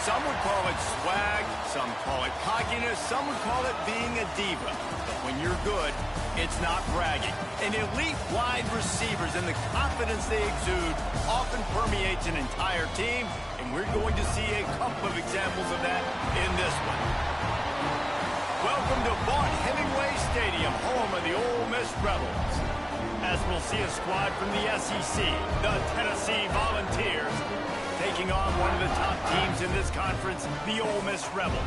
Some would call it swag, some call it cockiness, some would call it being a diva. But when you're good, it's not bragging. And elite wide receivers and the confidence they exude often permeates an entire team, and we're going to see a couple of examples of that in this one. Welcome to Vaught-Hemingway Stadium, home of the Ole Miss Rebels. As we'll see a squad from the SEC, the Tennessee Volunteers, taking on one of the top teams in this conference, the Ole Miss Rebels.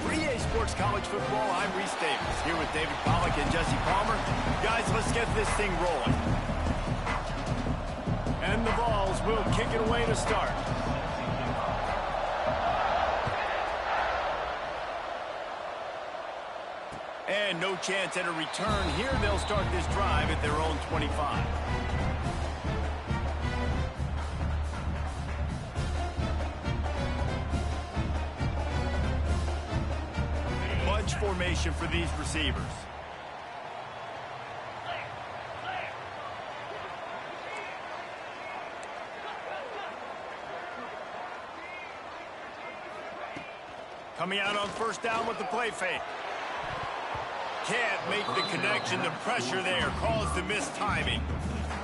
For EA Sports College Football, I'm Reese Davis, here with David Pollack and Jesse Palmer. Guys, let's get this thing rolling. And the Vols will kick it away to start. And no chance at a return here. They'll start this drive at their own 25. Bunch formation for these receivers. Coming out on first down with the play fake. Can't make the connection. The pressure there caused the missed timing.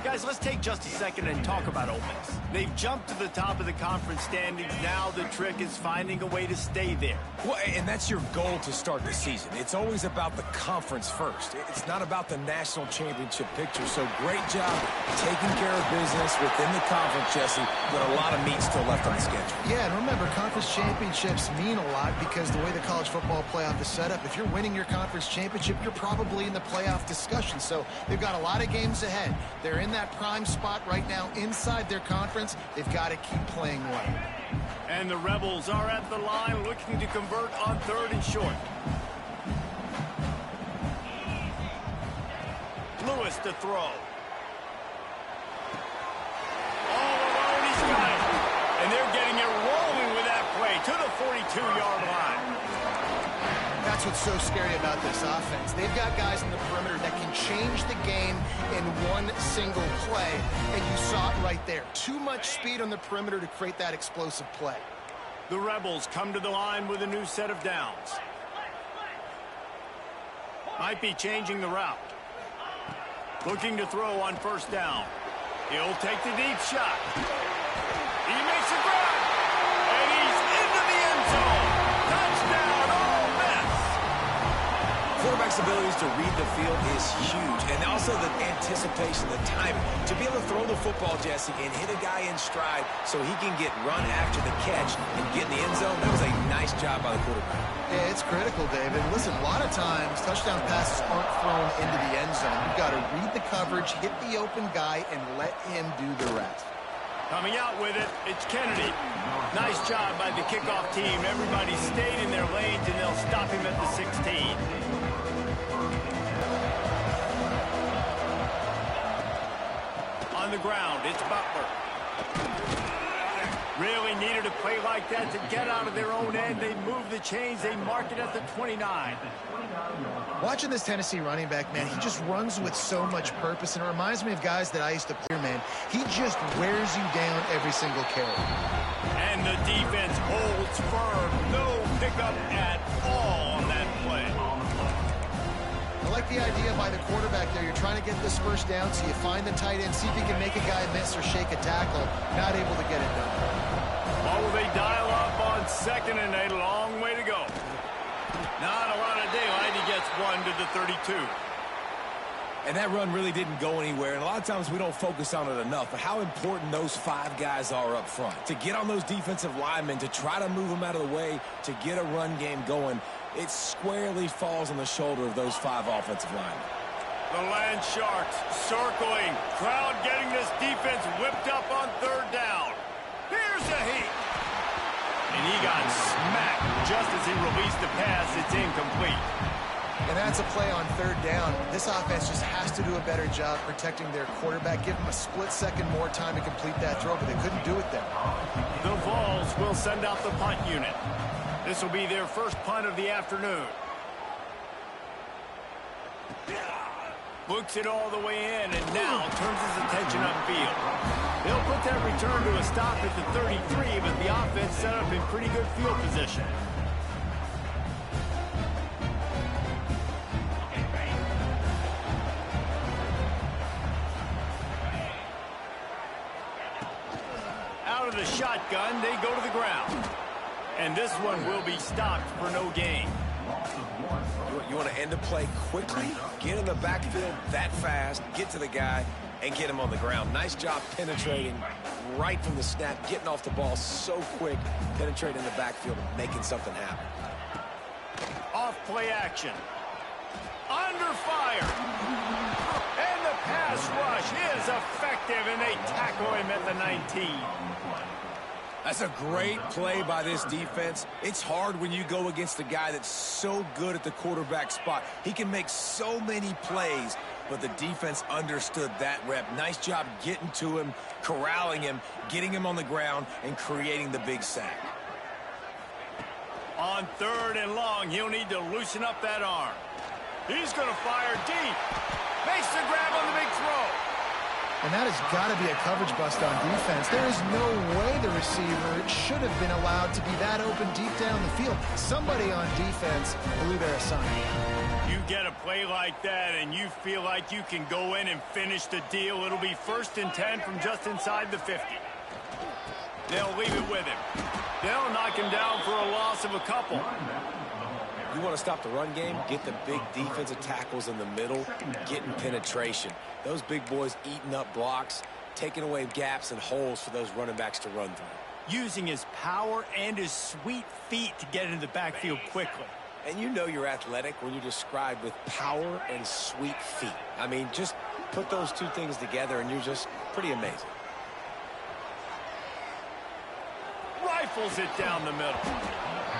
Guys, let's take just a second and talk about Ole Miss. They've jumped to the top of the conference standings. Now the trick is finding a way to stay there. Well, and that's your goal to start the season. It's always about the conference first. It's not about the national championship picture. So great job taking care of business within the conference, Jesse, but a lot of meat still left on the schedule. Yeah, and remember, conference championships mean a lot because the way the college football playoff is set up, if you're winning your conference championship, you're probably in the playoff discussion. So they've got a lot of games ahead. They're in that prime spot right now inside their conference. They've got to keep playing well. And the Rebels are at the line looking to convert on third and short. Lewis to throw. All alone, he's got it. And they're getting it rolling with that play to the 42-yard line. That's what's so scary about this offense. They've got guys in the perimeter that can change the game in one single play, and you saw it right there. Too much speed on the perimeter to create that explosive play. The Rebels come to the line with a new set of downs. Might be changing the route. Looking to throw on first down. He'll take the deep shot. He makes a grab, and he's into the end zone. Touchdown, Ole Miss! Quarterback's abilities to read the field is huge, and also the anticipation, the timing. To be able to throw the football, Jesse, and hit a guy in stride so he can get run after the catch and get in the end zone, that was a nice job by the quarterback. Yeah, it's critical, David. Listen, a lot of times, touchdown passes aren't thrown into the end zone. You've got to read the coverage, hit the open guy, and let him do the rest. Coming out with it, it's Kennedy. Nice job by the kickoff team. Everybody stayed in their lanes, and they'll stop him at the 16. On the ground, it's Butler. Really needed a play like that to get out of their own end. They move the chains. They mark it at the 29. Watching this Tennessee running back, man, he just runs with so much purpose, and it reminds me of guys that I used to play, man. He just wears you down every single carry. And the defense holds firm. No pickup at all on that play. I like the idea by the quarterback there. You're trying to get this first down, so you find the tight end, see if you can make a guy miss or shake a tackle. Not able to get it done. Oh, they dial up on second and a long way to go. Not a lot of daylight. He gets one to the 32. And that run really didn't go anywhere, and a lot of times we don't focus on it enough, but how important those five guys are up front. To get on those defensive linemen, to try to move them out of the way, to get a run game going, it squarely falls on the shoulder of those five offensive linemen. The Land Sharks circling. Crowd getting this defense whipped up on third down. Here's a heat. And he got smacked just as he released the pass. It's incomplete. And that's a play on third down. This offense just has to do a better job protecting their quarterback. Give them a split second more time to complete that throw, but they couldn't do it there. The Vols will send out the punt unit. This will be their first punt of the afternoon. Looks it all the way in, and now turns his attention upfield. He'll put that return to a stop at the 33, but the offense set up in pretty good field position. Out of the shotgun, they go to the ground. And this one will be stopped for no gain. You want to end the play quickly, get in the backfield that fast, get to the guy, and get him on the ground. Nice job penetrating right from the snap, getting off the ball so quick, penetrating the backfield and making something happen. Off play action. Under fire. And the pass rush is effective, and they tackle him at the 19. That's a great play by this defense. It's hard when you go against a guy that's so good at the quarterback spot. He can make so many plays, but the defense understood that rep. Nice job getting to him, corralling him, getting him on the ground, and creating the big sack. On 3rd and long, he'll need to loosen up that arm. He's going to fire deep. Makes the grab on the big throw. And that has got to be a coverage bust on defense. There is no way the receiver should have been allowed to be that open deep down the field. Somebody on defense blew their assignment. You get a play like that and you feel like you can go in and finish the deal. It'll be 1st and 10 from just inside the 50. They'll leave it with him. They'll knock him down for a loss of a couple. You want to stop the run game, get the big defensive tackles in the middle, getting penetration. Those big boys eating up blocks, taking away gaps and holes for those running backs to run through. Using his power and his sweet feet to get into the backfield quickly. And you know you're athletic when you're described with power and sweet feet. I mean, just put those two things together and you're just pretty amazing. Rifles it down the middle.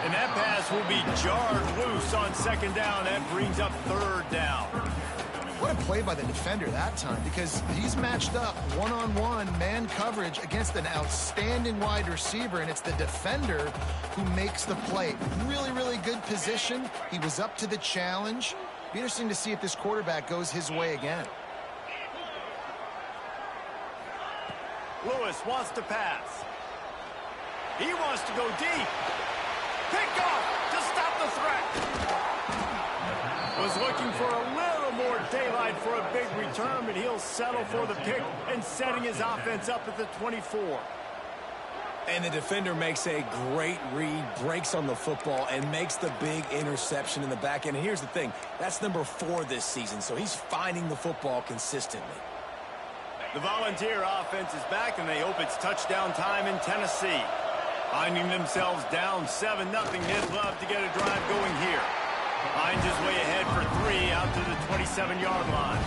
And that pass will be jarred loose on 2nd down. That brings up 3rd down. What a play by the defender that time, because he's matched up one-on-one man coverage against an outstanding wide receiver, and it's the defender who makes the play. Really, really good position. He was up to the challenge. Be interesting to see if this quarterback goes his way again. Lewis wants to pass. He wants to go deep. Pick off to stop the threat. Was looking for a little more daylight for a big return, but he'll settle for the pick and setting his offense up at the 24. And the defender makes a great read, breaks on the football, and makes the big interception in the back end. And here's the thing, that's number 4 this season, so he's finding the football consistently. The Volunteer offense is back, and they hope it's touchdown time in Tennessee. Finding themselves down 7-0, they'd love to get a drive going here. Finds his way ahead for 3 out to the 27-yard line.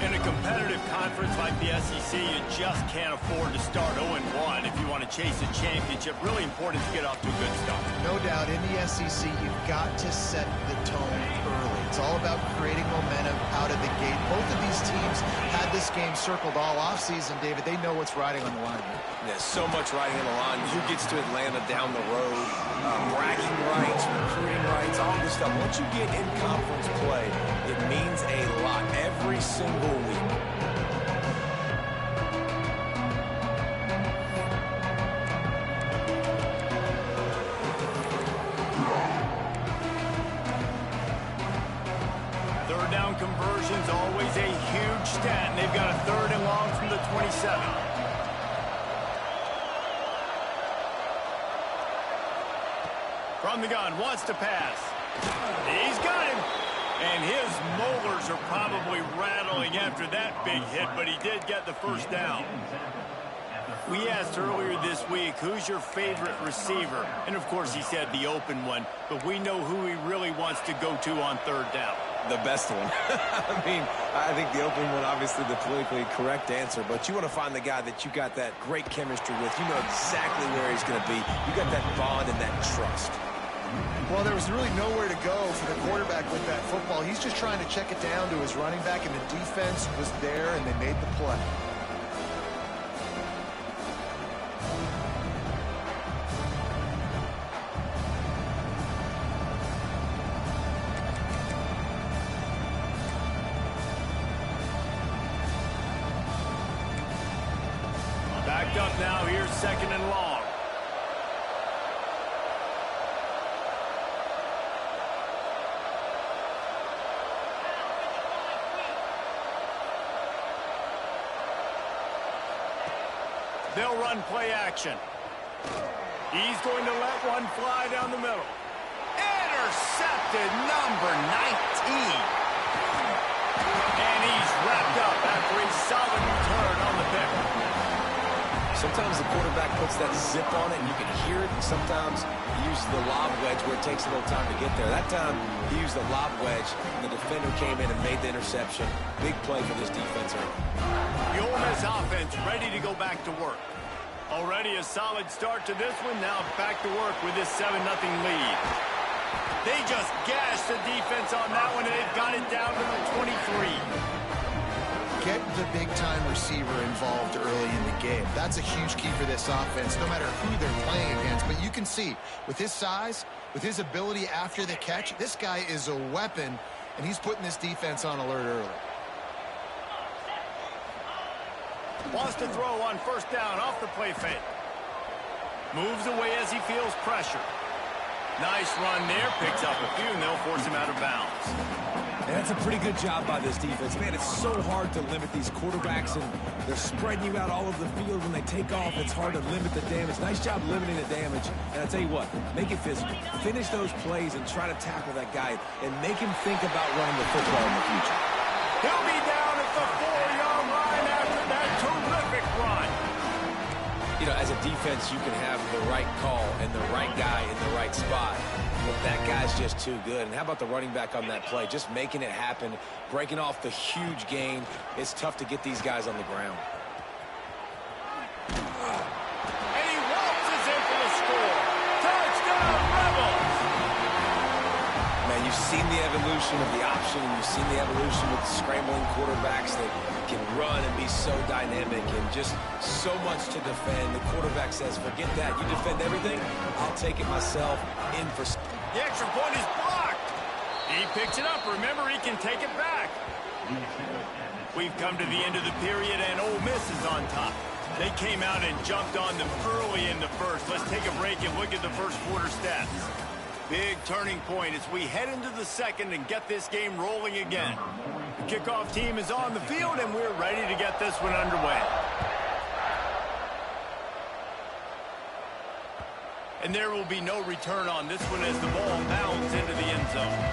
In a competitive conference like the SEC, you just can't afford to start 0-1 if you want to chase a championship. Really important to get off to a good start. No doubt, in the SEC, you've got to set the tone early. It's all about creating momentum out of the gate. Both of these teams had this game circled all offseason, David. They know what's riding on the line here. There's so much riding on the line. Who gets to Atlanta down the road? Bragging rights, recruiting rights, all this stuff. Once you get in conference play, it means a lot every single week. Third down conversion's always a huge stat, and they've got a 3rd and long from the 27. From the gun, wants to pass. He's got him. And his molars are probably rattling after that big hit, but he did get the 1st down. We asked earlier this week, who's your favorite receiver? And, of course, he said the open one, but we know who he really wants to go to on 3rd down. The best one. I mean, I think the open one, obviously the politically correct answer, but you want to find the guy that you got that great chemistry with. You know exactly where he's going to be. You got that bond and that trust. Well, there was really nowhere to go for the quarterback with that football. He's just trying to check it down to his running back, and the defense was there, and they made the play. backed up now. Here's 2nd and long. They'll run play action. He's going to let one fly down the middle. Intercepted, number 19. And he's wrapped up after a solid return on the pick. Sometimes the quarterback puts that zip on it, and you can hear it. And sometimes he uses the lob wedge where it takes a little time to get there. That time, he used the lob wedge, and the defender came in and made the interception. Big play for this defense. The Ole Miss offense ready to go back to work. Already a solid start to this one. Now back to work with this 7-0 lead. They just gashed the defense on that one, and they've got it down to the 23. Get the big-time receiver involved early in the game. That's a huge key for this offense, no matter who they're playing against. But you can see, with his size, with his ability after the catch, this guy is a weapon, and he's putting this defense on alert early. Wants to throw on 1st down off the play fake. Moves away as he feels pressure. Nice run there. Picks up a few, and they'll force him out of bounds. And that's a pretty good job by this defense. Man, it's so hard to limit these quarterbacks, and they're spreading you out all over the field. When they take off, it's hard to limit the damage. Nice job limiting the damage. And I'll tell you what, make it physical. Finish those plays and try to tackle that guy and make him think about running the football in the future. He'll be down at the 4-yard line after that terrific run. You know, as a defense, you can have the right call and the right guy in the right spot. But that guy's just too good. And how about the running back on that play? Just making it happen, breaking off the huge gain. It's tough to get these guys on the ground. And he waltzes in for the score. Touchdown, Rebels! Man, you've seen the evolution of the option, and you've seen the evolution with scrambling quarterbacks that can run and be so dynamic and just so much to defend. The quarterback says, forget that. You defend everything, I'll take it myself. In for... The extra point is blocked. He picks it up. Remember, he can take it back. We've come to the end of the period, and Ole Miss is on top. They came out and jumped on them early in the first. Let's take a break and look at the first quarter stats. Big turning point as we head into the second and get this game rolling again. The kickoff team is on the field, and we're ready to get this one underway. And there will be no return on this one as the ball bounds into the end zone.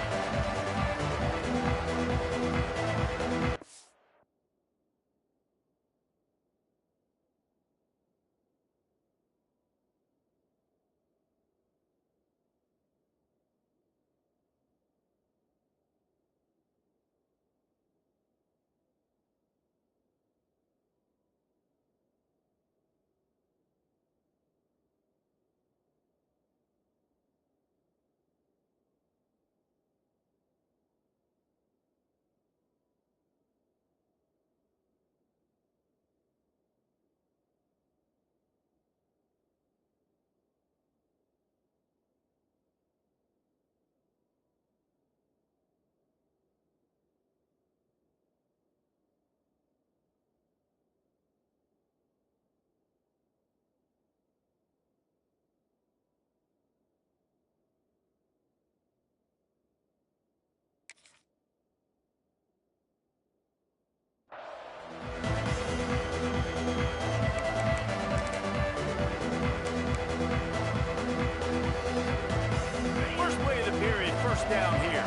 Down here.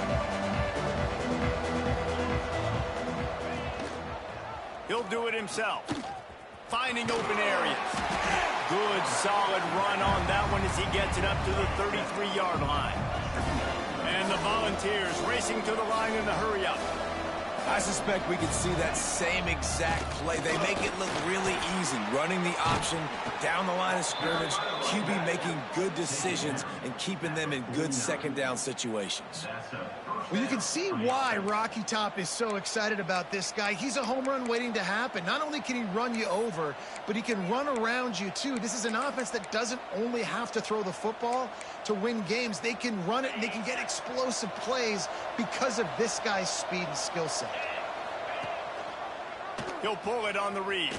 He'll do it himself. Finding open areas. Good, solid run on that one as he gets it up to the 33-yard line. And the Volunteers racing to the line in the hurry-up. I suspect we could see that same exact play. They make it look really easy, running the option down the line of scrimmage, QB making good decisions and keeping them in good second down situations. Well, you can see why Rocky Top is so excited about this guy. He's a home run waiting to happen. Not only can he run you over, but he can run around you too. This is an offense that doesn't only have to throw the football to win games. They can run it and they can get explosive plays because of this guy's speed and skill set. He'll pull it on the read.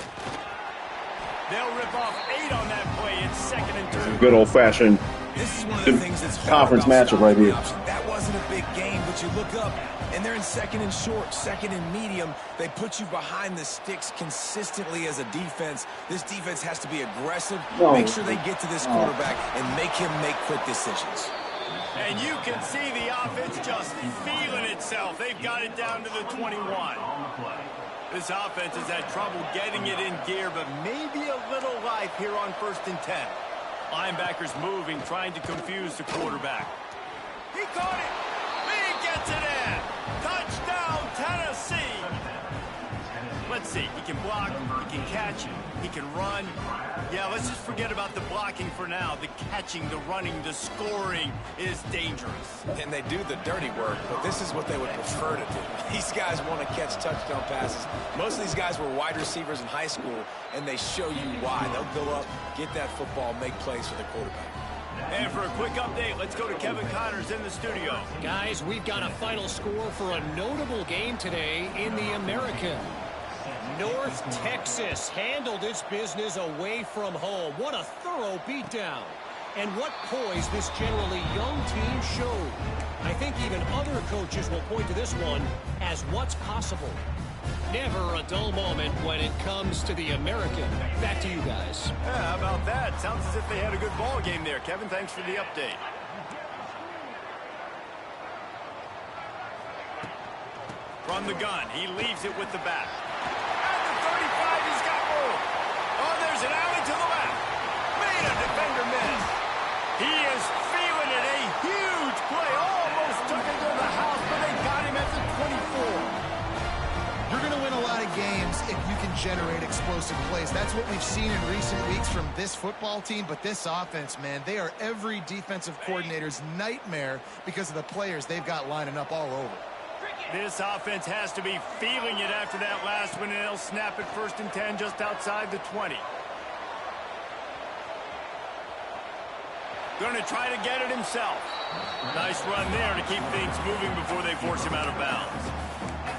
They'll rip off 8 on that play. It's 2nd and 2. Good old-fashioned This is one of the things that's hard conference about matchup right stopping the here. option. That wasn't a big game, but you look up, and they're in 2nd and short, 2nd and medium. They put you behind the sticks consistently as a defense. This defense has to be aggressive, make sure they get to this quarterback, and make him make quick decisions. And you can see the offense just feeling itself. They've got it down to the 21. This offense has had trouble getting it in gear, but maybe a little life here on 1st and 10. Linebackers moving, trying to confuse the quarterback. He caught it. He gets it in. Touchdown, Tennessee. Let's see. He can block. He can catch. He can run. Yeah, let's just forget about the blocking for now. The catching, the running, the scoring is dangerous. And they do the dirty work, but this is what they would prefer to do. These guys want to catch touchdown passes. Most of these guys were wide receivers in high school, and they show you why. They'll go up, get that football, make plays for the quarterback. And for a quick update, let's go to Kevin Connors in the studio. Guys, we've got a final score for a notable game today in the American. North Texas handled its business away from home. What a thorough beatdown. And what poise this generally young team showed. I think even other coaches will point to this one as what's possible. Never a dull moment when it comes to the American. Back to you guys. Yeah, how about that? Sounds as if they had a good ball game there. Kevin, thanks for the update. From the gun, he leaves it with the back. At the 35, he's got room. Oh, there's an alley to the left. Made a defender miss. He is feeling it. A huge play. Almost took it to the house, but they got him at the 24. You're going to win a lot of games if you can generate explosive plays. That's what we've seen in recent weeks from this football team. But this offense, man, they are every defensive coordinator's nightmare because of the players they've got lining up all over. This offense has to be feeling it after that last one, and they'll snap it 1st and 10 just outside the 20. Going to try to get it himself. Nice run there to keep things moving before they force him out of bounds.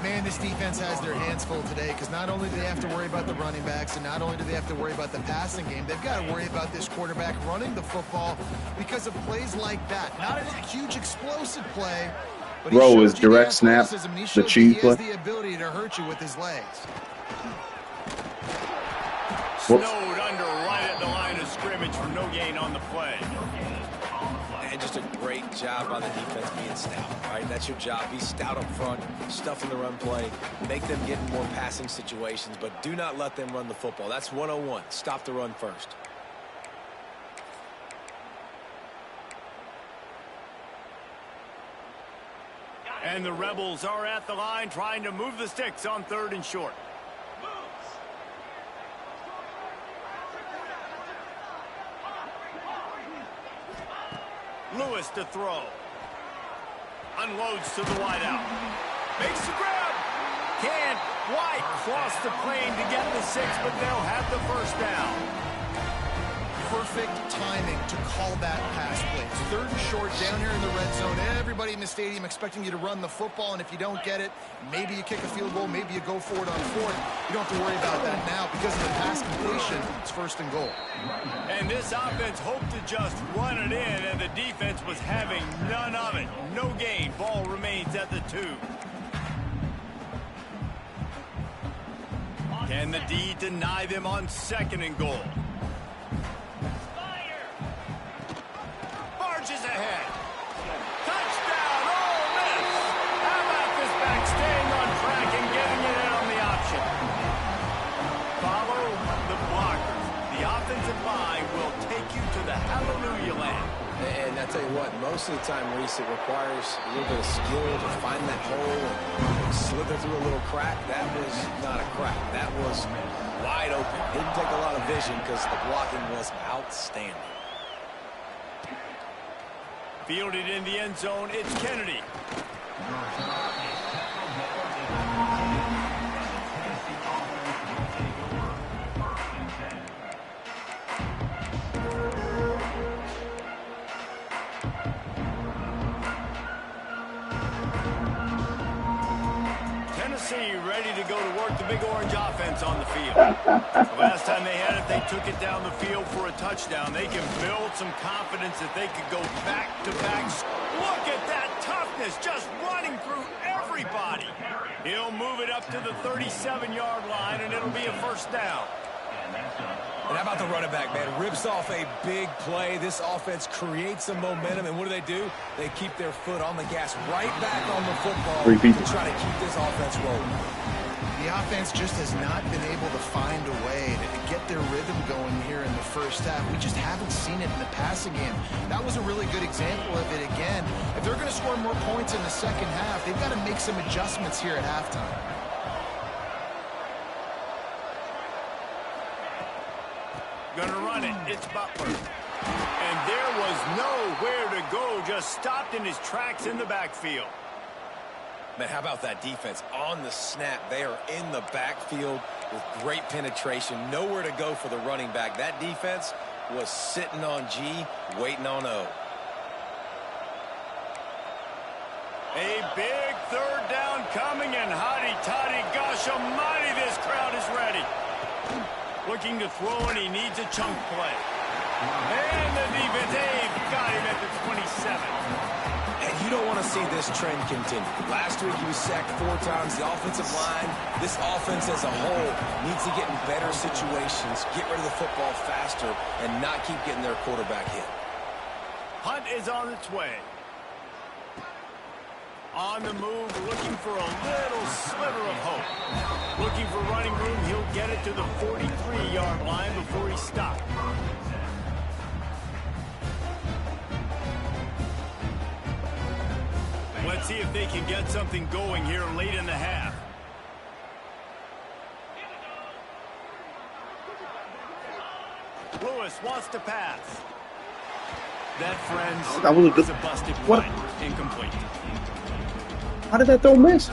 Man, this defense has their hands full today because not only do they have to worry about the running backs and not only do they have to worry about the passing game, they've got to worry about this quarterback running the football because of plays like that. Not a huge explosive play, but Row is direct snap, the cheese play. He has the ability to hurt you with his legs. Snowed under right at the line of scrimmage for no gain on the play. And just a great job by the defense being stout, right? That's your job. Be stout up front, stuff in the run play, make them get in more passing situations, but do not let them run the football. That's 101. Stop the run first. And the Rebels are at the line trying to move the sticks on 3rd and short. Lewis to throw. Unloads to the wideout. Makes the grab. Can't quite cross the plane to get the 6, but they'll have the 1st down. Perfect timing to call that pass play. It's 3rd and short down here in the red zone. Everybody in the stadium expecting you to run the football, and if you don't get it, maybe you kick a field goal, maybe you go for it on 4th. You don't have to worry about that now because of the pass completion. It's 1st and goal. And this offense hoped to just run it in, and the defense was having none of it. No gain. Ball remains at the 2. Can the D deny them on 2nd and goal? Barges ahead. Touchdown, Ole Miss. How about this back staying on track and getting it in on the option? Follow the blockers. The offensive line will take you to the hallelujah land. And I tell you what, most of the time, Reese, it requires a little bit of skill to find that hole and slither through a little crack. That was not a crack. That was wide open. Didn't take a lot of vision because the blocking was outstanding. Fielded in the end zone, it's Kennedy. see, ready to go to work the big orange offense on the field. The last time they had it, they took it down the field for a touchdown. They can build some confidence that they could go back-to-back. Look at that toughness, just running through everybody. He'll move it up to the 37-yard line, and it'll be a first down. And how about the running back, man? Rips off a big play. This offense creates some momentum, and what do? They keep their foot on the gas, right back on the football to try to keep this offense rolling. The offense just has not been able to find a way to get their rhythm going here in the first half. We just haven't seen it in the passing game. That was a really good example of it again. If they're going to score more points in the second half, they've got to make some adjustments here at halftime. Gonna run it. It's Butler. And there was nowhere to go. Just stopped in his tracks in the backfield. Man, how about that defense? On the snap, they are in the backfield with great penetration. Nowhere to go for the running back. That defense was sitting on G, waiting on O. A big third down coming, and hotty-toddy, gosh almighty, this crowd is ready. Looking to throw, and he needs a chunk play. And the defense, they've got him at the 27. And you don't want to see this trend continue. Last week, he was sacked 4 times. The offensive line, this offense as a whole, needs to get in better situations, get rid of the football faster, and not keep getting their quarterback hit. Hunt is on its way. On the move, looking for a little sliver of hope. Looking for running room, he'll get it to the 43-yard line before he stops. Let's see if they can get something going here late in the half. Lewis wants to pass. That, friends, that was a good busted what? punt. Incomplete. How did that throw miss?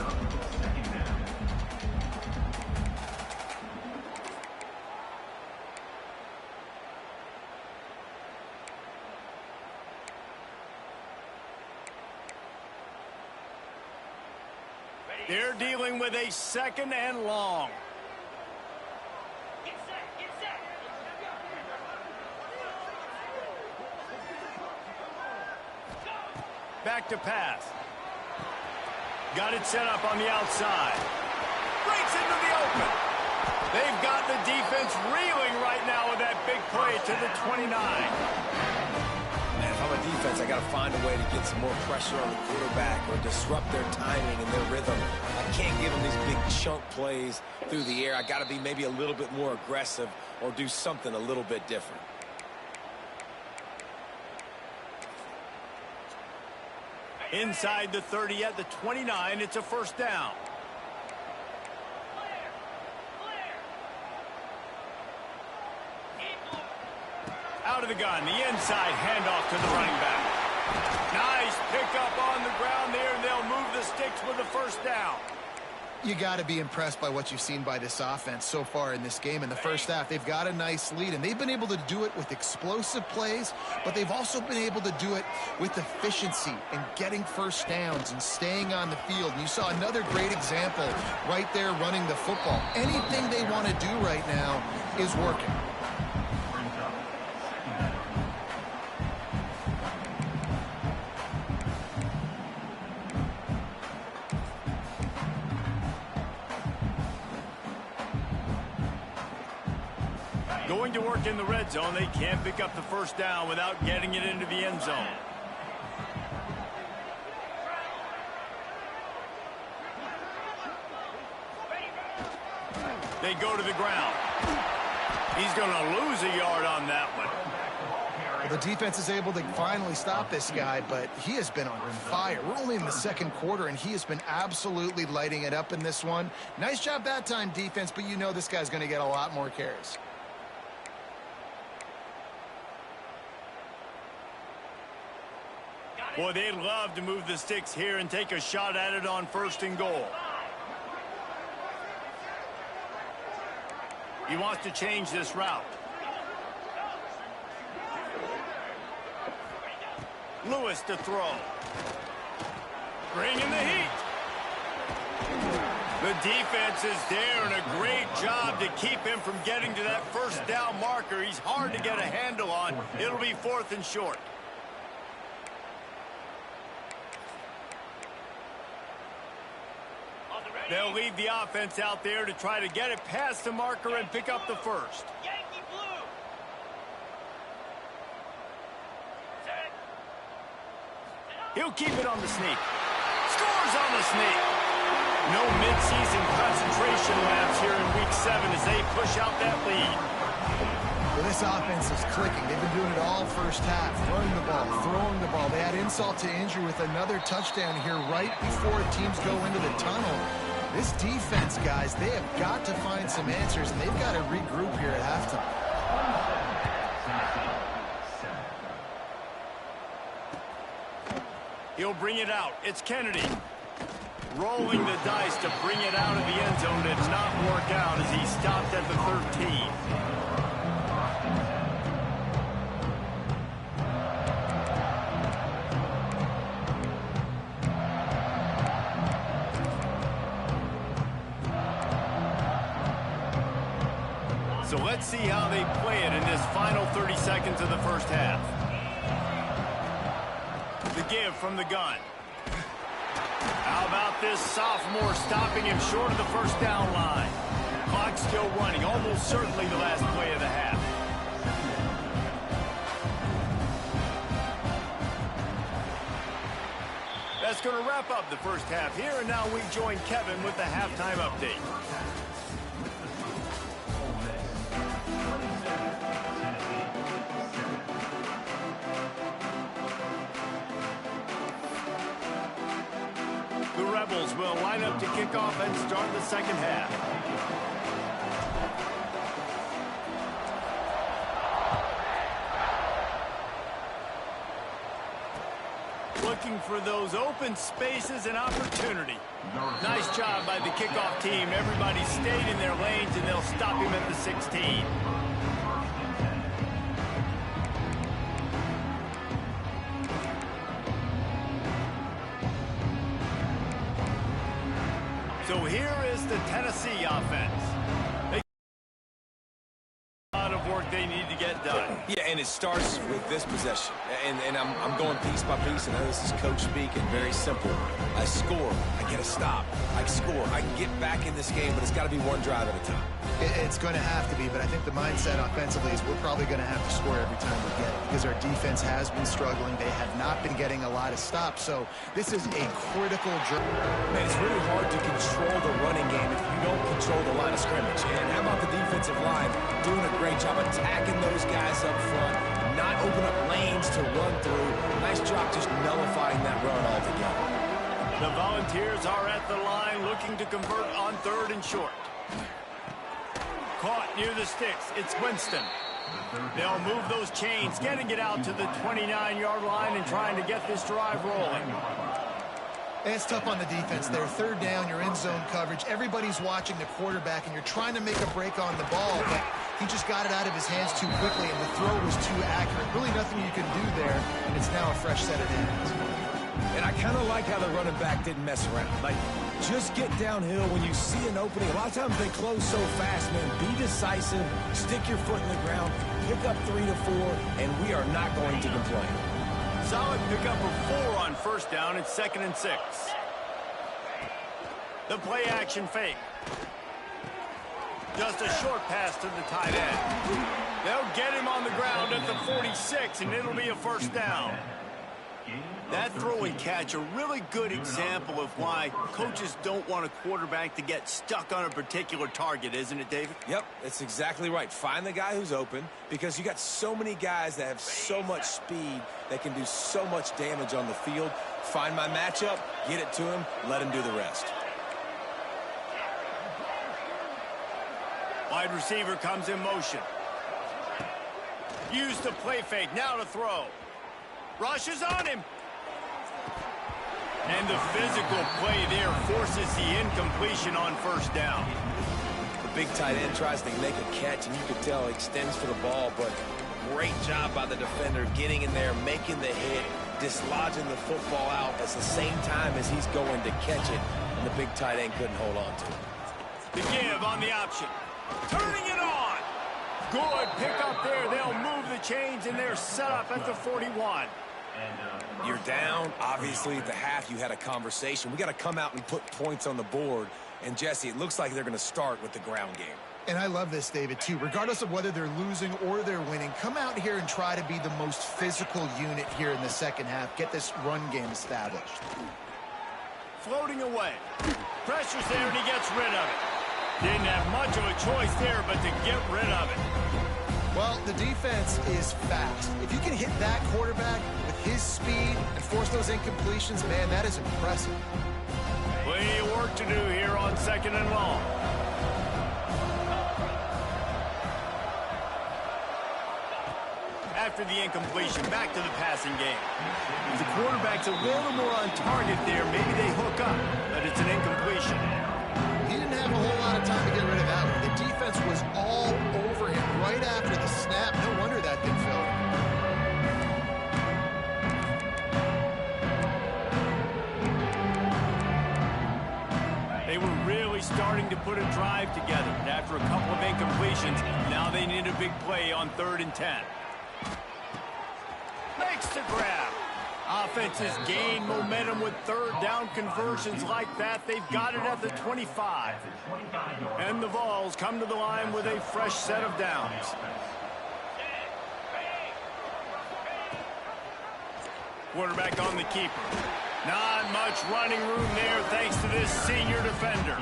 They're dealing with a 2nd and long. Back to pass. Got it set up on the outside. Breaks into the open. They've got the defense reeling right now with that big play to the 29. Man, if I'm a defense, I got to find a way to get some more pressure on the quarterback or disrupt their timing and their rhythm. I can't give them these big chunk plays through the air. I got to be maybe a little bit more aggressive or do something a little bit different. Inside the 30 at the 29, it's a first down. Out of the gun, the inside handoff to the running back. Nice pickup on the ground there, and they'll move the sticks with the first down. You got to be impressed by what you've seen by this offense so far in this game. In the first half, they've got a nice lead, and they've been able to do it with explosive plays, but they've also been able to do it with efficiency and getting first downs and staying on the field. And you saw another great example right there running the football. Anything they want to do right now is working. Going to work in the red zone. They can't pick up the first down without getting it into the end zone. They go to the ground. He's going to lose a yard on that one. Well, the defense is able to finally stop this guy, but he has been on fire. We're only in the second quarter, and he has been absolutely lighting it up in this one. Nice job that time, defense, but you know this guy's going to get a lot more carries. Boy, they'd love to move the sticks here and take a shot at it on 1st and goal. He wants to change this route. Lewis to throw. Bringing the heat. The defense is there, and a great job to keep him from getting to that first down marker. He's hard to get a handle on. It'll be 4th and short. They'll leave the offense out there to try to get it past the marker and pick up the first. Yankee blue. He'll keep it on the sneak. Scores on the sneak. No midseason concentration laps here in Week 7 as they push out that lead. Well, this offense is clicking. They've been doing it all first half. Running the ball, throwing the ball. They add insult to injury with another touchdown here right before teams go into the tunnel. This defense, guys, they have got to find some answers, and they've got to regroup here at halftime. He'll bring it out. It's Kennedy. Rolling the dice to bring it out of the end zone did not work out as he stopped at the 13. So let's see how they play it in this final 30 seconds of the first half. The give from the gun. How about this sophomore stopping him short of the first down line? Clock still running, almost certainly the last play of the half. That's going to wrap up the first half here, and now we join Kevin with the halftime update. The Rebels will line up to kick off and start the second half. Looking for those open spaces and opportunity. Nice job by the kickoff team. Everybody stayed in their lanes, and they'll stop him at the 16. So here is the Tennessee offense. A lot of work they need to get done. Yeah, and it starts with this possession. And I'm going piece by piece, and I know this is coach speaking. Very simple. I score. I get a stop. I score. I get back in this game, but it's got to be one drive at a time. It's going to have to be, but I think the mindset offensively is we're probably going to have to score every time we get it because our defense has been struggling. They have not been getting a lot of stops, so this is a critical journey. Man, it's really hard to control the running game if you don't control the line of scrimmage. And how about the defensive line doing a great job attacking those guys up front, not open up lanes to run through. Nice job just nullifying that run altogether. The Volunteers are at the line looking to convert on 3rd and short. Caught near the sticks. It's Winston. They'll move those chains, getting it out to the 29-yard line and trying to get this drive rolling. It's tough on the defense there. 3rd down, you're in zone coverage. Everybody's watching the quarterback, and you're trying to make a break on the ball, but he just got it out of his hands too quickly, and the throw was too accurate. Really nothing you can do there, and it's now a fresh set of hands. And I kind of like how the running back didn't mess around. Like, just get downhill when you see an opening. A lot of times they close so fast, man. Be decisive, stick your foot in the ground, pick up 3 to 4, and we are not going to complain. Solid pickup of 4 on first down. It's 2nd and 6. The play action fake. Just a short pass to the tight end. They'll get him on the ground at the 46, and it'll be a first down. That throw and catch, a really good example of why coaches don't want a quarterback to get stuck on a particular target, isn't it, David? Yep, that's exactly right. Find the guy who's open because you got so many guys that have so much speed that can do so much damage on the field. Find my matchup, get it to him, let him do the rest. Wide receiver comes in motion. Use the play fake, now to throw. Rushes on him. And the physical play there forces the incompletion on first down. The big tight end tries to make a catch, and you can tell he extends for the ball, but great job by the defender getting in there, making the hit, dislodging the football out at the same time as he's going to catch it. and the big tight end couldn't hold on to it. The give on the option. Turning it on. Good pick up there. They'll move the chains, and they're set up at the 41. You're down. Obviously, at the half, you had a conversation. We got to come out and put points on the board. And, Jesse, it looks like they're going to start with the ground game. And I love this, David, too. Regardless of whether they're losing or they're winning, come out here and try to be the most physical unit here in the second half. Get this run game established. Floating away. Pressure's there, and he gets rid of it. Didn't have much of a choice there, but to get rid of it. Well, the defense is fast. If you can hit that quarterback with his speed and force those incompletions, man, that is impressive. Plenty of work to do here on 2nd and long. After the incompletion, back to the passing game. If the quarterback's a little more on target there, maybe they hook up, but it's an incompletion. He didn't have a whole lot of time to get rid of that one. The defense was all over him right after the snap. No wonder that didn't fill him. They were really starting to put a drive together. And after a couple of incompletions, now they need a big play on 3rd and 10. Makes the grab. Offense has gained momentum with 3rd down conversions like that. They've got it at the 25. And the Vols come to the line with a fresh set of downs. Quarterback on the keeper. Not much running room there thanks to this senior defender.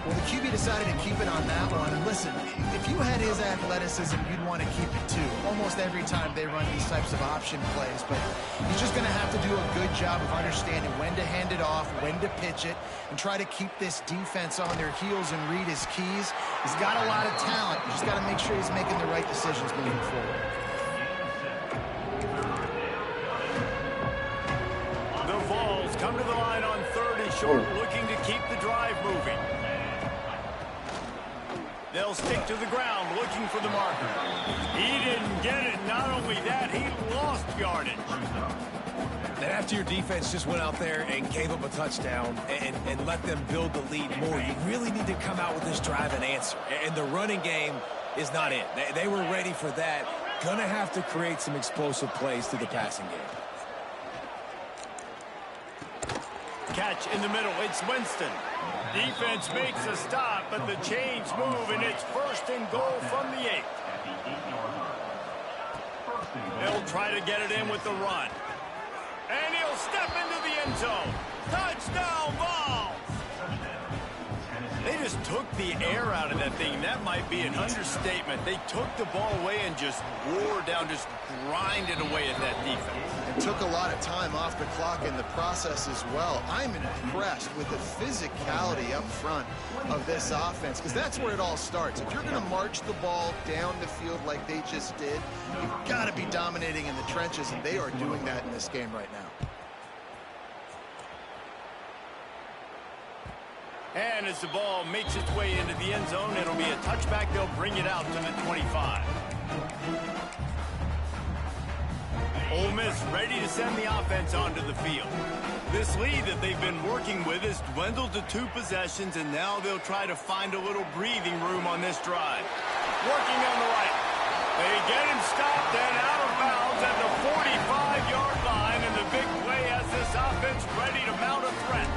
Well, the QB decided to keep it on that one. And listen, if you had his athleticism, you'd want to keep it too. Almost every time they run these types of option plays. But he's just going to have to do a good job of understanding when to hand it off, when to pitch it, and try to keep this defense on their heels and read his keys. He's got a lot of talent. You just got to make sure he's making the right decisions moving forward. Come to the line on 3rd and short, looking to keep the drive moving. They'll stick to the ground, looking for the marker. He didn't get it. Not only that, he lost yardage. And after your defense just went out there and gave up a touchdown and let them build the lead more, you really need to come out with this drive and answer. And the running game is not it. They were ready for that. Gonna have to create some explosive plays through the passing game. Catch in the middle. It's Winston. Defense makes a stop, but the chains move, and it's 1st and goal from the 8. They'll try to get it in with the run. And he'll step into the end zone. Touchdown, Vols! They just took the air out of that thing. That might be an understatement. They took the ball away and just wore down, just grinded away at that defense. And took a lot of time off the clock in the process as well. I'm impressed with the physicality up front of this offense, because that's where it all starts. If you're going to march the ball down the field like they just did, you've got to be dominating in the trenches, and they are doing that in this game right now. And as the ball makes its way into the end zone, it'll be a touchback. They'll bring it out to the 25. Ole Miss ready to send the offense onto the field. This lead that they've been working with has dwindled to 2 possessions, and now they'll try to find a little breathing room on this drive. Working on the right. They get him stopped and out of bounds at the 45-yard line, and the big play has this offense ready to mount a threat.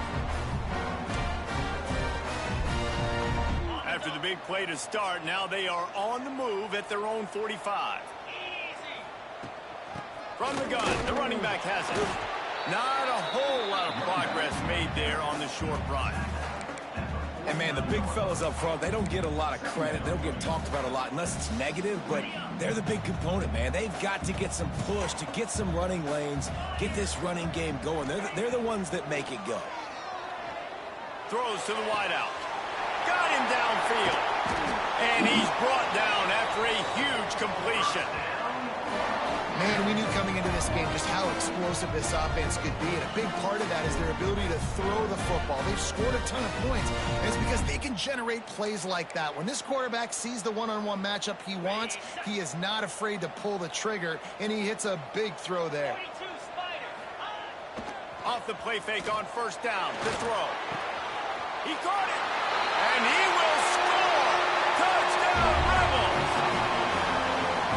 After the big play to start, now they are on the move at their own 45. From the gun, the running back has it. Not a whole lot of progress made there on the short run. And, man, the big fellas up front, they don't get a lot of credit. They don't get talked about a lot unless it's negative, but they're the big component, man. They've got to get some push, to get some running lanes, get this running game going. They're the ones that make it go. Throws to the wideout. Got him downfield. And he's brought down after a huge completion. Man, we knew coming into this game just how explosive this offense could be, and a big part of that is their ability to throw the football. They've scored a ton of points, and it's because they can generate plays like that. When this quarterback sees the one-on-one matchup he wants, he is not afraid to pull the trigger, and he hits a big throw there. Off the play fake on 1st down. The throw. He caught it. And he will score. Touchdown, Rebels.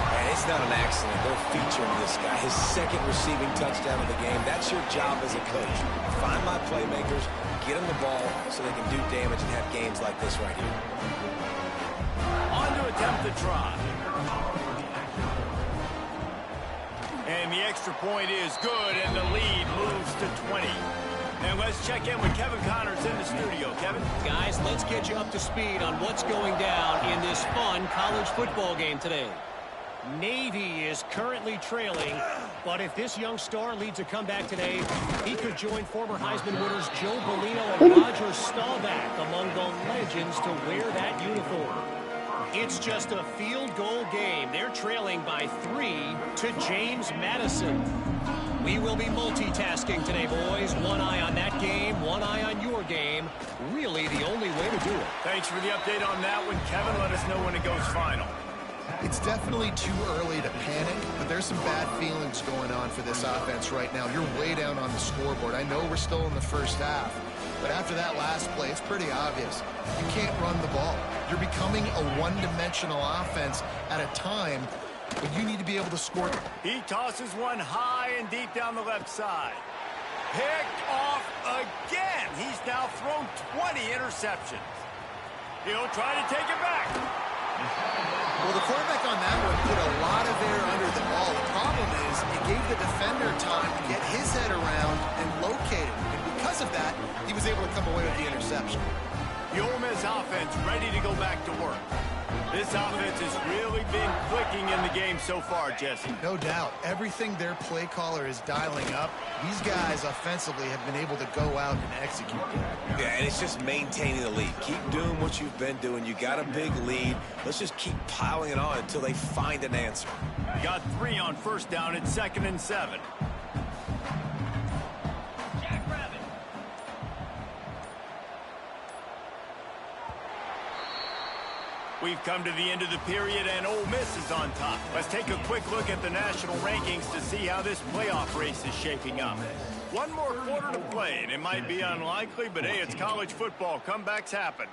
And it's not an accident. They're featuring this guy. His second receiving touchdown of the game. That's your job as a coach. Find my playmakers, get them the ball so they can do damage and have games like this right here. On to attempt the try. And the extra point is good, and the lead moves to 20. And let's check in with Kevin Connors in the studio. Kevin? Guys, let's get you up to speed on what's going down in this fun college football game today. Navy is currently trailing, but if this young star leads a comeback today, he could join former Heisman winners Joe Bellino and Roger Staubach among the legends to wear that uniform. It's just a field goal game. They're trailing by 3 to James Madison. We will be multitasking today, boys. One eye on that game, one eye on your game. Really the only way to do it. Thanks for the update on that one, Kevin. Let us know when it goes final. It's definitely too early to panic, but there's some bad feelings going on for this offense right now. You're way down on the scoreboard. I know we're still in the first half, but after that last play, it's pretty obvious. You can't run the ball. You're becoming a one-dimensional offense at a time when you need to be able to score. He tosses one high and deep down the left side. Picked off again. He's now thrown 20 interceptions. He'll try to take it back. Well, the quarterback on that one put a lot of air under the ball. The problem is it gave the defender time to get his head around and locate it. And because of that, he was able to come away with the interception. The Ole Miss offense ready to go back to work. This offense has really been clicking in the game so far, Jesse. No doubt. Everything their play caller is dialing up, these guys offensively have been able to go out and execute. Yeah, and it's just maintaining the lead. Keep doing what you've been doing. You got a big lead. Let's just keep piling it on until they find an answer. Got 3 on first down. It's 2nd and 7. We've come to the end of the period, and Ole Miss is on top. Let's take a quick look at the national rankings to see how this playoff race is shaping up. One more quarter to play, and it might be unlikely, but hey, it's college football. Comebacks happen.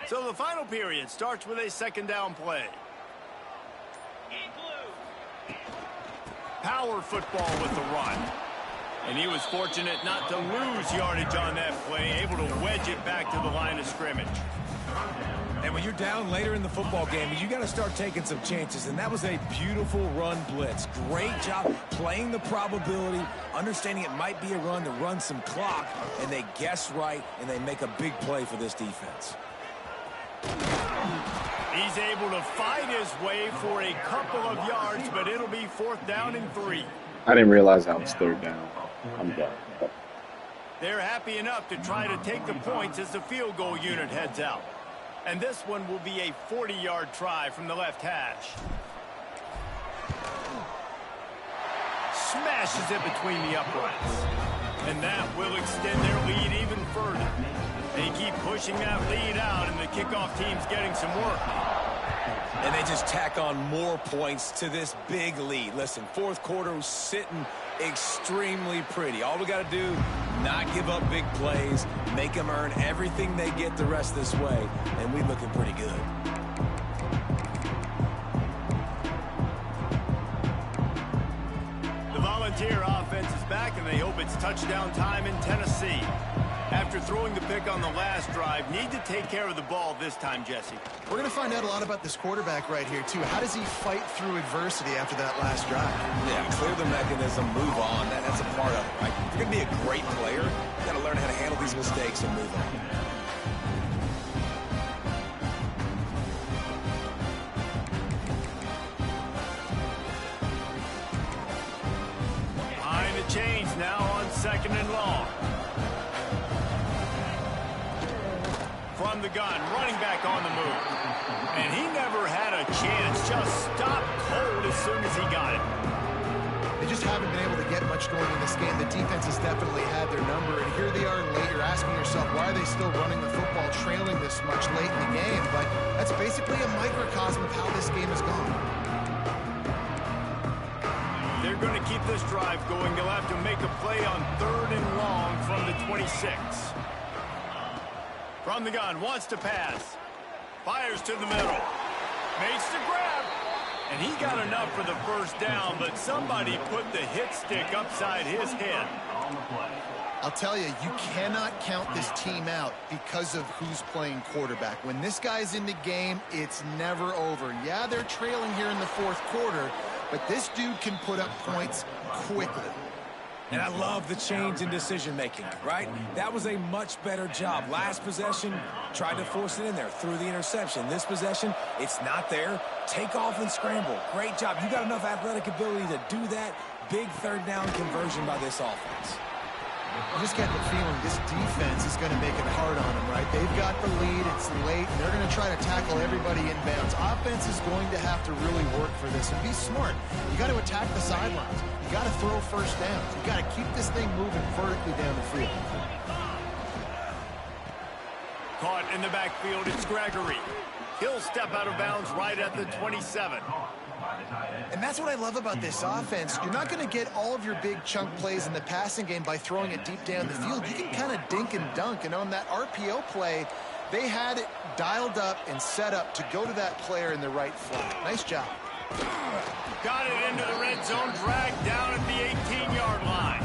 So the final period starts with a 2nd down play. Power football with the run. And he was fortunate not to lose yardage on that play, able to wedge it back to the line of scrimmage. And when you're down later in the football game, you got to start taking some chances. And that was a beautiful run blitz. Great job playing the probability, understanding it might be a run to run some clock, and they guess right, and they make a big play for this defense. He's able to fight his way for a couple of yards, but it'll be 4th down and 3. I didn't realize I was 3rd down. I'm done. They're happy enough to try to take the points as the field goal unit heads out. And this one will be a 40-yard try from the left hash. Smashes it between the uprights. And that will extend their lead even further. They keep pushing that lead out, and the kickoff team's getting some work. And they just tack on more points to this big lead. Listen, 4th quarter was sitting extremely pretty. All we got to do, not give up big plays, make them earn everything they get the rest of this way, and we're looking pretty good. The Volunteer offense is back, and they hope it's touchdown time in Tennessee. After throwing the pick on the last drive, need to take care of the ball this time, Jesse. We're going to find out a lot about this quarterback right here, too. How does he fight through adversity after that last drive? Yeah, clear the mechanism, move on. That's a part of it, right? If you're going to be a great player, you got to learn how to handle these mistakes and move on. Behind the chains now on 2nd and long. From the gun, running back on the move. And he never had a chance, just stopped cold as soon as he got it. They just haven't been able to get much going in this game. The defense has definitely had their number, and here they are late. You're asking yourself, why are they still running the football, trailing this much late in the game? But that's basically a microcosm of how this game has gone. going to keep this drive going, they'll have to make a play on 3rd and long from the 26. From the gun, wants to pass. Fires to the middle. Makes the grab. And he got enough for the first down, but somebody put the hit stick upside his head. I'll tell you, you cannot count this team out because of who's playing quarterback. When this guy's in the game, it's never over. Yeah, they're trailing here in the 4th quarter, but this dude can put up points quickly. And I love the change in decision-making, right? That was a much better job. Last possession, tried to force it in there, threw the interception. This possession, it's not there. Take off and scramble. Great job. You got enough athletic ability to do that. Big 3rd down conversion by this offense. You just get the feeling this defense is going to make it hard on them, right? They've got the lead, it's late, and they're going to try to tackle everybody inbounds. Offense is going to have to really work for this and be smart. You got to attack the sidelines. You got to throw first downs. You got to keep this thing moving vertically down the field. Caught in the backfield, it's Gregory. He'll step out of bounds right at the 27. And that's what I love about this offense. You're not going to get all of your big chunk plays in the passing game by throwing it deep down the field. You can kind of dink and dunk. And on that RPO play, they had it dialed up and set up to go to that player in the right flat. Nice job. Got it into the red zone, dragged down at the 18-yard line.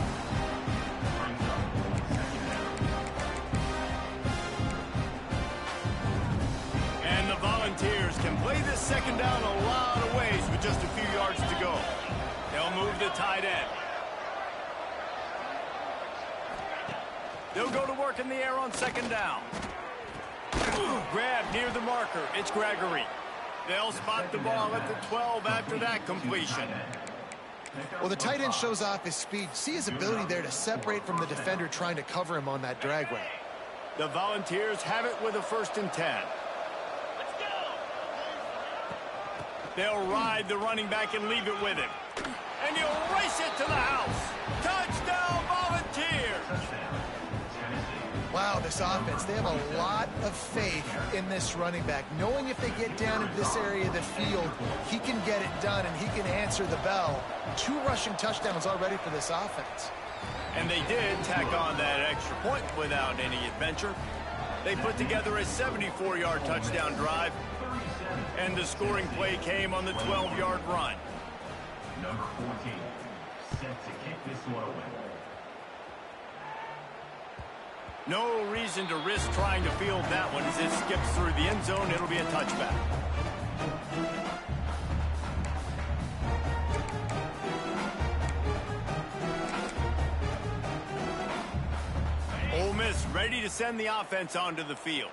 And the Volunteers can play this 2nd down a lot of ways with just a few yards to go. They'll move the tight end. They'll go to work in the air on 2nd down. Grab near the marker. It's Gregory. They'll spot the ball at the 12 after that completion. Well, the tight end shows off his speed. See his ability there to separate from the defender trying to cover him on that drag route. The Volunteers have it with a 1st and 10. They'll ride the running back and leave it with him. And he'll race it to the house. Touchdown, Volunteers! Wow, this offense, they have a lot of faith in this running back. Knowing if they get down into this area of the field, he can get it done and he can answer the bell. 2 rushing touchdowns already for this offense. And they did tack on that extra point without any adventure. They put together a 74-yard touchdown drive. And the scoring play came on the 12-yard run. Number 14, set to kick this one away. No reason to risk trying to field that one as it skips through the end zone. It'll be a touchback. Ole Miss ready to send the offense onto the field.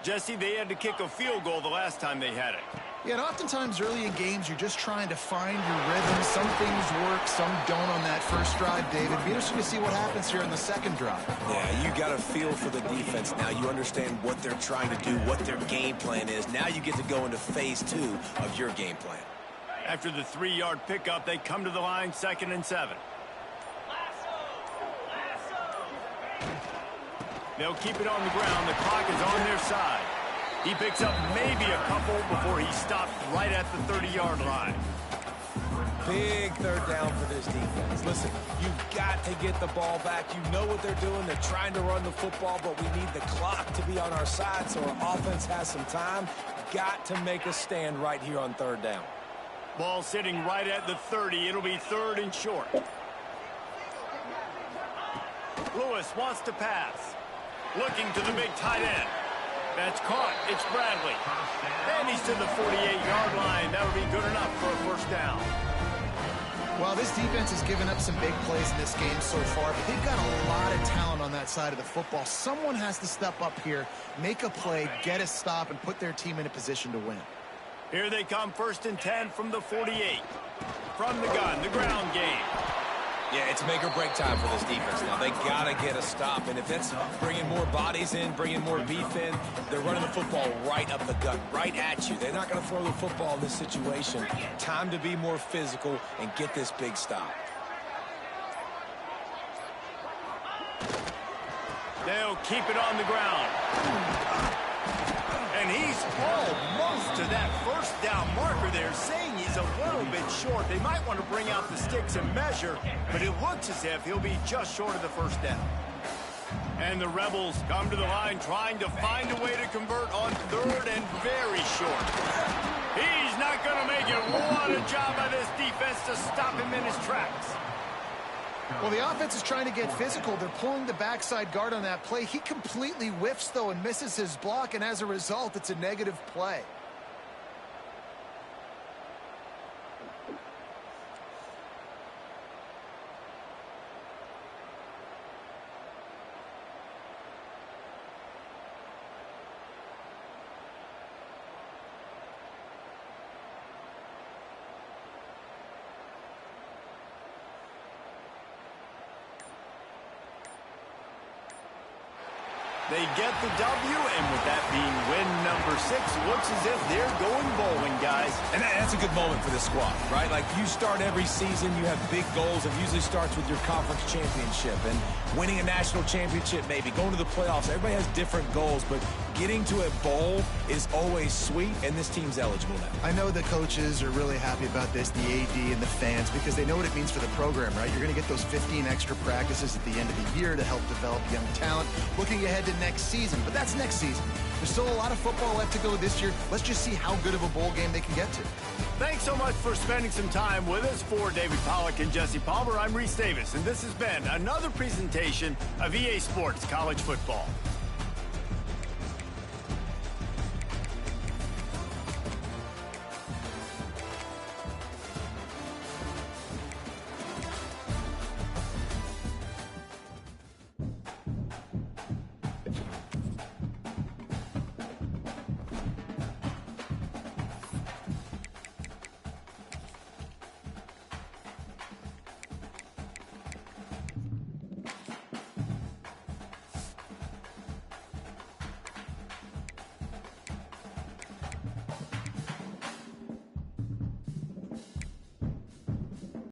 Jesse, they had to kick a field goal the last time they had it. Yeah, and oftentimes early in games, you're just trying to find your rhythm. Some things work, some don't on that first drive, David. Be interesting to see what happens here in the 2nd drive. Yeah, you got a feel for the defense now. You understand what they're trying to do, what their game plan is. Now you get to go into phase 2 of your game plan. After the 3-yard pickup, they come to the line, 2nd and 7. They'll keep it on the ground. The clock is on their side. He picks up maybe a couple before he stopped right at the 30-yard line. Big 3rd down for this defense. Listen, you've got to get the ball back. You know what they're doing. They're trying to run the football, but we need the clock to be on our side so our offense has some time. Got to make a stand right here on 3rd down. Ball sitting right at the 30. It'll be 3rd and short. Lewis wants to pass. Looking to the big tight end. That's caught. It's Bradley. And he's to the 48-yard line. That would be good enough for a 1st down. Well, this defense has given up some big plays in this game so far, but they've got a lot of talent on that side of the football. Someone has to step up here, make a play, get a stop, and put their team in a position to win. Here they come, 1st and 10 from the 48. From the gun, the ground game. Yeah, it's make or break time for this defense now. They got to get a stop, and if it's bringing more bodies in, bringing more beef in, they're running the football right up the gut, right at you. They're not going to throw the football in this situation. Time to be more physical and get this big stop. They'll keep it on the ground. And he's almost to that first down marker there, saying he's a little bit short. They might want to bring out the sticks and measure, but it looks as if he'll be just short of the first down. And the Rebels come to the line trying to find a way to convert on third and very short. He's not going to make it. What a job by this defense to stop him in his tracks. Well, the offense is trying to get physical. They're pulling the backside guard on that play. He completely whiffs, though, and misses his block, and as a result, it's a negative play. They get the W, and with that being win number 6, looks as if they're going bowling, guys. And that's a good moment for the squad, right? Like, you start every season, you have big goals. It usually starts with your conference championship and winning a national championship, maybe going to the playoffs. Everybody has different goals, but getting to a bowl is always sweet, and this team's eligible now. I know the coaches are really happy about this, the AD and the fans, because they know what it means for the program, right? You're going to get those 15 extra practices at the end of the year to help develop young talent. Looking ahead to next season, but that's next season. There's still a lot of football left to go this year. Let's just see how good of a bowl game they can get to. Thanks so much for spending some time with us. For David Pollack and Jesse Palmer, I'm Reese Davis, and this has been another presentation of EA Sports College Football.